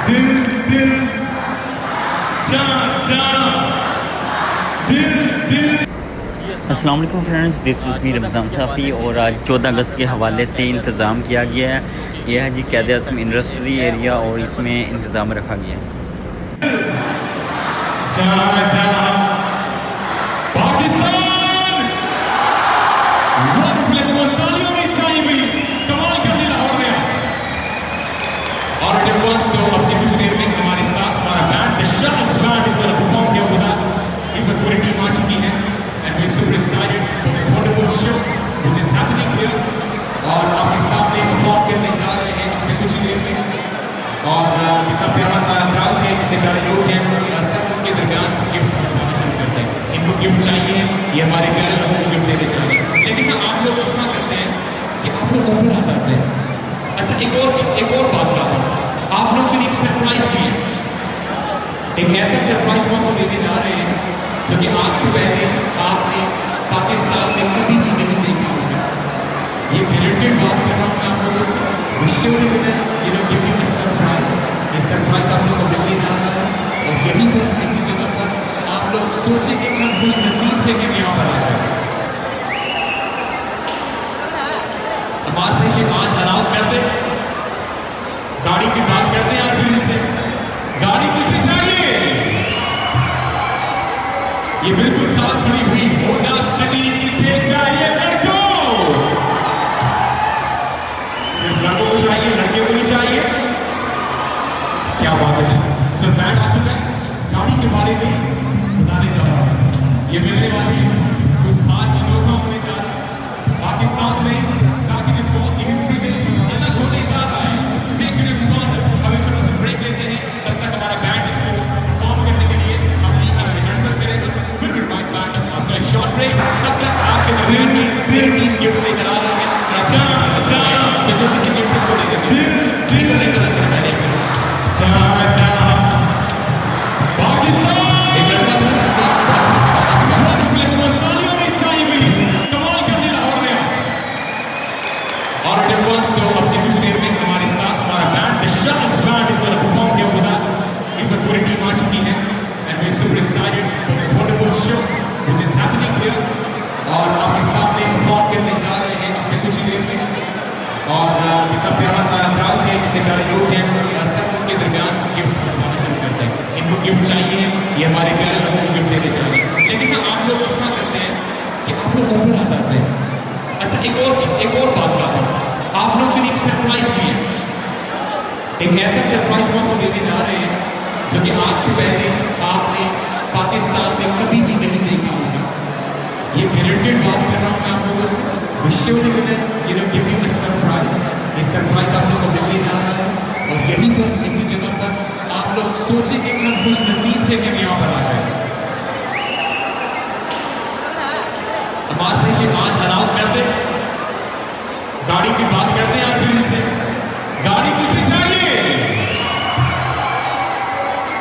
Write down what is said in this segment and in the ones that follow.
दिल दिल जान जान दिल दिल। अस्सलाम वालेकुम friends, this is me Ramzan Safi. और आज 14 अगस्त के हवाले से इंतज़ाम किया गया है। यह है जी क़ायद आज़म इंडस्ट्री एरिया और इसमें इंतज़ाम रखा गया है। पाकिस्तान तालियों में चाहिए भी कमाल कर दिया लाहौर ने। और सो अपनी कुछ देर में हमारे साथ हमारा band the Shams band is gonna perform here with us. इस वक्त पूरी टीम आ चुकी है and we are super excited for this wonderful show which is happening here. और आपके सामने परफॉर्म करने जा रहे हैं अपने कुछ ही देर में। और जितना प्यारा हमारा क्राउड है, जितने प्यारे लोग हैं, सब उनके दरमियान गिफ्ट्स बांटना शुरू करते हैं। इनको गिफ्ट चाहिए, ये हमारे प्यारे लोगों को गिफ्ट देने चाहिए। लेकिन ना आप लोग इतना करते हैं कि आप लोग ऊपर आ जाते हैं। अच्छा एक और चीज, एक और बात बताता हूँ, आप लोग के लिए एक सरप्राइज भी है। एक ऐसा सरप्राइज हम आपको देने जा रहे हैं जो कि आज से पहले आपने पाकिस्तान में कभी भी नहीं देखा होगा। ये गारंटेड बात कर रहा हूँ मैं आप लोगों से। विश्व में गिव यू अ सरप्राइज। ये सरप्राइज आप लोगों को मिलने जा रहा है और यहीं पर किसी जगह पर आप लोग सोचेंगे कि हम खुश नसीब थे कि यहाँ पर आ गए। बात है कि आज अनाउंस करते, गाड़ी की बात करते हैं आज फिर इनसे। गाड़ी किसे चाहिए? ये बिल्कुल साथ खड़ी हुई होंडा सिटी किसे चाहिए? लड़कों, सिर्फ लड़कों को चाहिए, लड़कियों को नहीं चाहिए। क्या बात है जी। सर बैंड आ चुका है, गाड़ी के बारे में बताने जा रहा हूं। ये मिलने वाली कुछ आज अनोखा होने जा रहा है पाकिस्तान में, ताकि जिस बहुत की हिस्ट्री में कुछ अलग होने जा रहा है। स्टे ट्यून्ड एवरीवन, अब एक छोटा सा ब्रेक लेते हैं, तब तक हमारा बैंड इसको परफॉर्म करने के लिए अपनी एक रिहर्सल करेगा। फिर we right back after a short break. तब तक आपके दरमियान में मेरी टीम गिफ्ट्स लेकर आ रही है। अच्छा जल्दी से गिफ्ट को दे देंगे। दिल लेकर आ जरा पहले पाकिस्तान। एक लड़का था जिसने तालियों में चाहिए भी कमाल कर दिया लाहौर ने। और सो अपनी कुछ देर में हमारे साथ हमारा band the Shams band is gonna perform here with us. इस वक्त पूरी टीम आ चुकी है and we are super excited for this wonderful show which is happening here. और आपके सामने परफॉर्म करने जा रहे हैं अपने कुछ ही देर में। और जितना प्यारा हमारा क्राउड है, जितने प्यारे लोग हैं, सब उनके दरमियान गिफ्ट्स बांटना शुरू करते हैं। इनको गिफ्ट चाहिए, ये हमारे प्यारे लोगों को गिफ्ट देने चाहिए। लेकिन ना आप लोग इतना करते हैं कि आप लोग ऊपर आ जाते हैं। अच्छा एक और चीज, एक और बात बताता हूँ, आप लोग के लिए एक सरप्राइज भी है। एक ऐसा सरप्राइज हम आपको देने जा रहे हैं जो कि आज से पहले आपने पाकिस्तान में कभी भी नहीं देखा होगा। ये गारंटेड बात कर रहा हूँ मैं आप लोगों से। विश्व में गिव यू अ सरप्राइज। ये सरप्राइज आप लोगों को मिलने जा रहा है और यहीं पर किसी जगह पर आप लोग सोचेंगे कि हम खुश नसीब थे कि यहाँ पर आ गए। बात है कि आज अनाउंस करते, गाड़ी की बात करते हैं आज फिर इनसे। गाड़ी किसे चाहिए?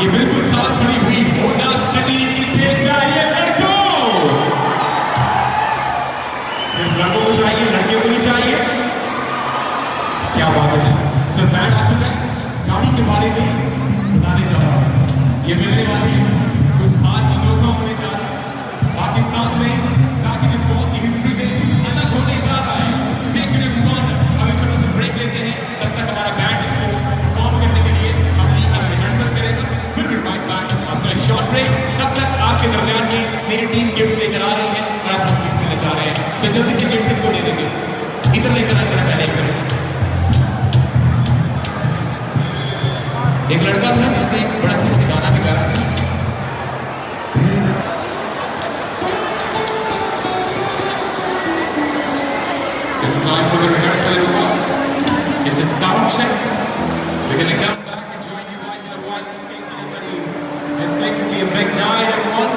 ये बिल्कुल साथ खड़ी हुई होंडा सिटी किसे चाहिए? लड़कों, सिर्फ लड़कों को चाहिए, लड़कियों को नहीं चाहिए। क्या बात है जी। सर बैंड आ चुका है, गाड़ी के बारे में बताने जा रहा हूं। ये मिलने वाली कुछ आज अनोखा होने जा रहा है पाकिस्तान में, ताकि जिस बहुत की हिस्ट्री में कुछ अलग होने जा रहा है। स्टे ट्यून्ड एवरीवन, अब एक छोटा सा ब्रेक लेते हैं, तब तक हमारा बैंड इसको परफॉर्म करने के लिए अपनी एक रिहर्सल करेगा। फिर we right back after a short break. तब तक आपके दरमियान में मेरी टीम गिफ्ट्स लेकर आ रही है और आप गिफ्ट मिलने जा रहे हैं। तो जल्दी से गिफ्ट इनको दे देंगे। इधर लेकर आ जरा पहले एक लड़का था जिसने बड़ा अच्छे से गाना भी गाया। It's time for the rehearsal, everyone. It's a sound check. We're gonna come back and join you right in the white stage in the room. It's going to be a big night, everyone.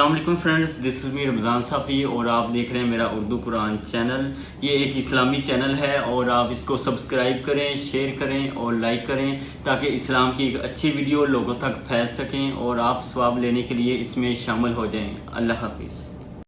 अस्सलाम वालेकुम friends, this is me Ramzan Safi और आप देख रहे हैं मेरा Urdu Quran channel. ये एक इस्लामी चैनल है और आप इसको सब्सक्राइब करें, शेयर करें और लाइक करें ताकि इस्लाम की एक अच्छी वीडियो लोगों तक फैल सकें और आप सवाब लेने के लिए इसमें शामिल हो जाएं। अल्लाह हाफिज़।